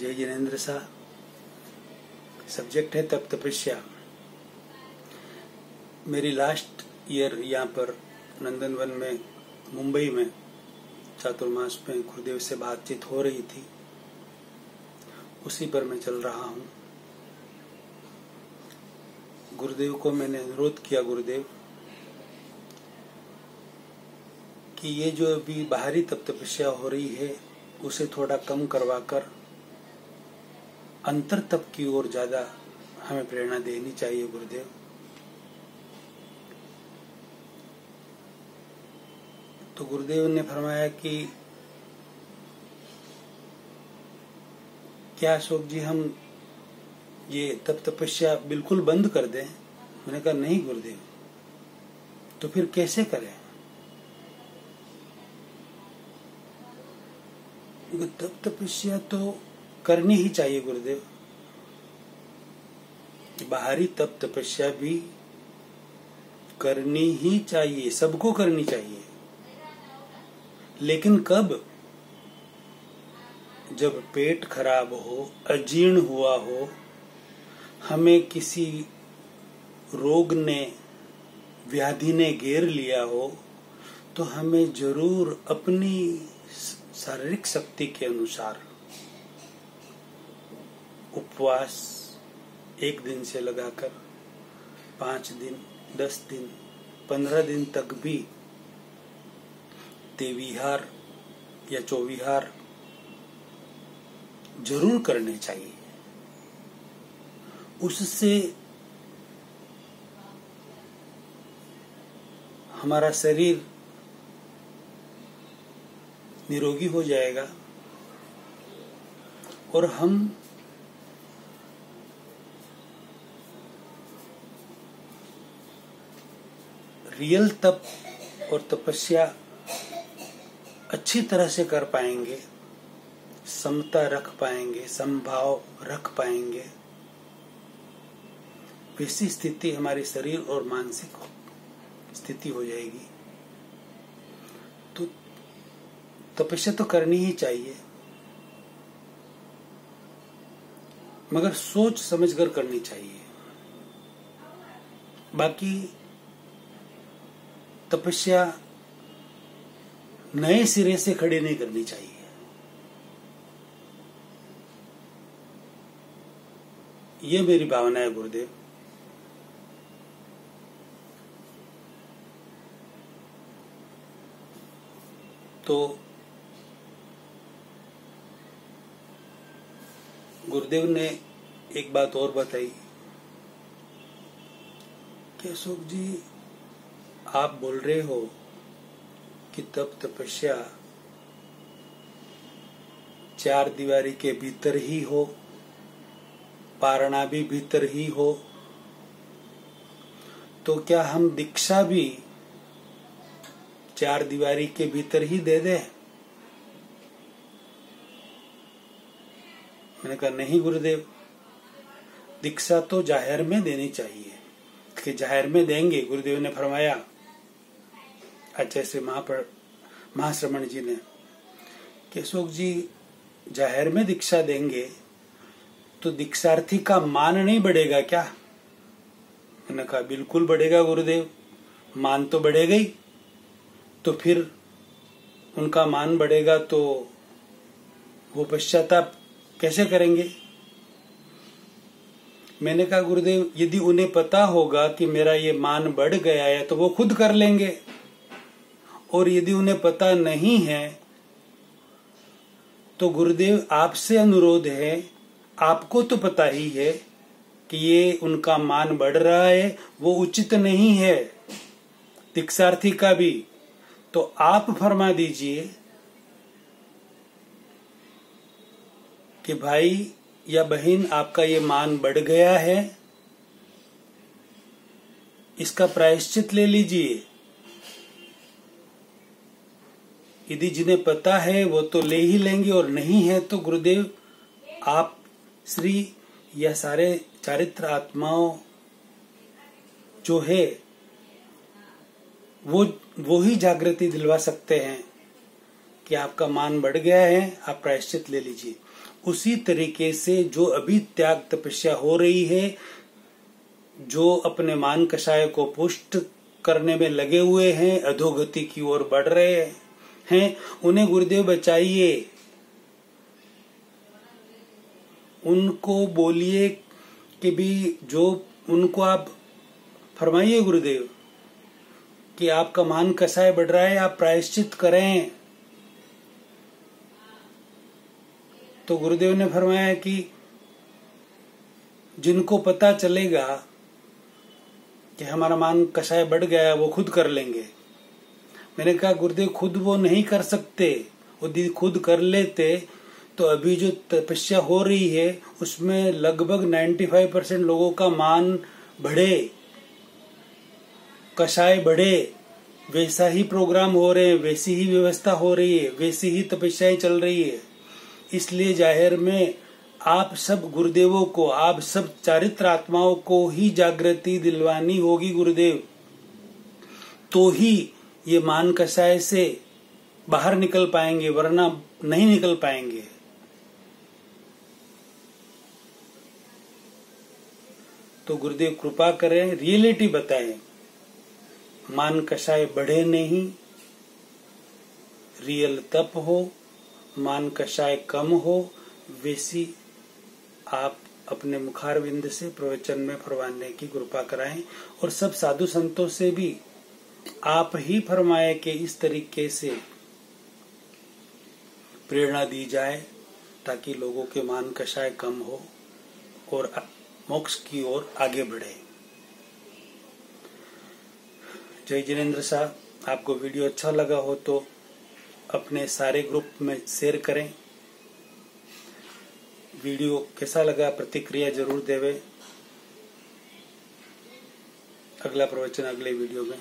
जय जिनेन्द्र शाह। सब्जेक्ट है तप तपस्या। मेरी लास्ट ईयर यहाँ पर नंदनवन में मुंबई में चातुर्मास में गुरुदेव से बातचीत हो रही थी, उसी पर मैं चल रहा हूँ। गुरुदेव को मैंने अनुरोध किया, गुरुदेव कि ये जो अभी बाहरी तप तपस्या हो रही है उसे थोड़ा कम करवाकर अंतर तप की ओर ज्यादा हमें प्रेरणा देनी चाहिए गुरुदेव। तो गुरुदेव ने फरमाया कि क्या अशोक जी हम ये तप तपस्या बिल्कुल बंद कर दें? मैंने कहा नहीं गुरुदेव, तो फिर कैसे करें? तप तपस्या तो करनी ही चाहिए गुरुदेव। बाहरी तप तपस्या भी करनी ही चाहिए, सबको करनी चाहिए, लेकिन कब? जब पेट खराब हो, अजीर्ण हुआ हो, हमें किसी रोग ने, व्याधि ने घेर लिया हो, तो हमें जरूर अपनी शारीरिक शक्ति के अनुसार उपवास 1 दिन से लगाकर 5 दिन, 10 दिन, 15 दिन तक भी तेविहार या चौविहार जरूर करने चाहिए। उससे हमारा शरीर निरोगी हो जाएगा और हम रियल तप और तपस्या अच्छी तरह से कर पाएंगे, समता रख पाएंगे, समभाव रख पाएंगे। वैसी स्थिति हमारी शरीर और मानसिक स्थिति हो जाएगी। तो तपस्या तो करनी ही चाहिए, मगर सोच समझकर करनी चाहिए। बाकी तपस्या नए सिरे से खड़ी नहीं करनी चाहिए। ये मेरी भावना है गुरुदेव। तो गुरुदेव ने एक बात और बताई कि अशोक जी आप बोल रहे हो कि तप तपस्या 4 दीवारी के भीतर ही हो, पारणा भी भीतर ही हो, तो क्या हम दीक्षा भी 4 दीवारी के भीतर ही दे दें? मैंने कहा नहीं गुरुदेव, दीक्षा तो जाहिर में देनी चाहिए। कि जाहिर में देंगे, गुरुदेव ने फरमाया, आचार्य श्री महाश्रमण जी ने, कि अशोक जी जाहिर में दीक्षा देंगे तो दीक्षार्थी का मान नहीं बढ़ेगा क्या? मैंने कहा बिल्कुल बढ़ेगा गुरुदेव, मान तो बढ़ेगा ही। तो फिर उनका मान बढ़ेगा तो वो पश्चाताप कैसे करेंगे? मैंने कहा गुरुदेव यदि उन्हें पता होगा कि मेरा ये मान बढ़ गया है तो वो खुद कर लेंगे, और यदि उन्हें पता नहीं है तो गुरुदेव आपसे अनुरोध है, आपको तो पता ही है कि ये उनका मान बढ़ रहा है, वो उचित नहीं है दीक्षार्थी का भी, तो आप फरमा दीजिए कि भाई या बहन आपका ये मान बढ़ गया है, इसका प्रायश्चित ले लीजिए। यदि जिन्हें पता है वो तो ले ही लेंगे, और नहीं है तो गुरुदेव आप श्री या सारे चारित्र आत्माओं जो है वो ही जागृति दिलवा सकते हैं कि आपका मान बढ़ गया है, आप प्रायश्चित ले लीजिए। उसी तरीके से जो अभी त्याग तपस्या हो रही है, जो अपने मान कषाय को पुष्ट करने में लगे हुए हैं, अधोगति की ओर बढ़ रहे हैं, उन्हें गुरुदेव बचाइए। उनको बोलिए कि भी जो उनको आप फरमाइए गुरुदेव कि आपका मान कषाय बढ़ रहा है, आप प्रायश्चित करें। तो गुरुदेव ने फरमाया कि जिनको पता चलेगा कि हमारा मान कषाय बढ़ गया वो खुद कर लेंगे। मैंने कहा गुरुदेव खुद वो नहीं कर सकते, वो यदि खुद कर लेते तो अभी जो तपस्या हो रही है उसमें लगभग 95% लोगों का मान बढ़े, कषाय बढ़े, वैसा ही प्रोग्राम हो रहे हैं, वैसी ही व्यवस्था हो रही है, वैसी ही तपस्याएं चल रही है। इसलिए जाहिर में आप सब गुरुदेवों को, आप सब चारित्र आत्माओं को ही जागृति दिलवानी होगी गुरुदेव, तो ही ये मान कषाय से बाहर निकल पाएंगे, वरना नहीं निकल पाएंगे। तो गुरुदेव कृपा करें, रियलिटी बताएं, मान कषाय बढ़े नहीं, रियल तप हो, मान कषाय कम हो, वैसी आप अपने मुखारविंद से प्रवचन में फरमाने की कृपा कराएं। और सब साधु संतों से भी आप ही फरमाए कि इस तरीके से प्रेरणा दी जाए ताकि लोगों के मान कषाय कम हो और मोक्ष की ओर आगे बढ़े। जय जिनेन्द्र साहब, आपको वीडियो अच्छा लगा हो तो अपने सारे ग्रुप में शेयर करें। वीडियो कैसा लगा प्रतिक्रिया जरूर देवे। अगला प्रवचन अगले वीडियो में।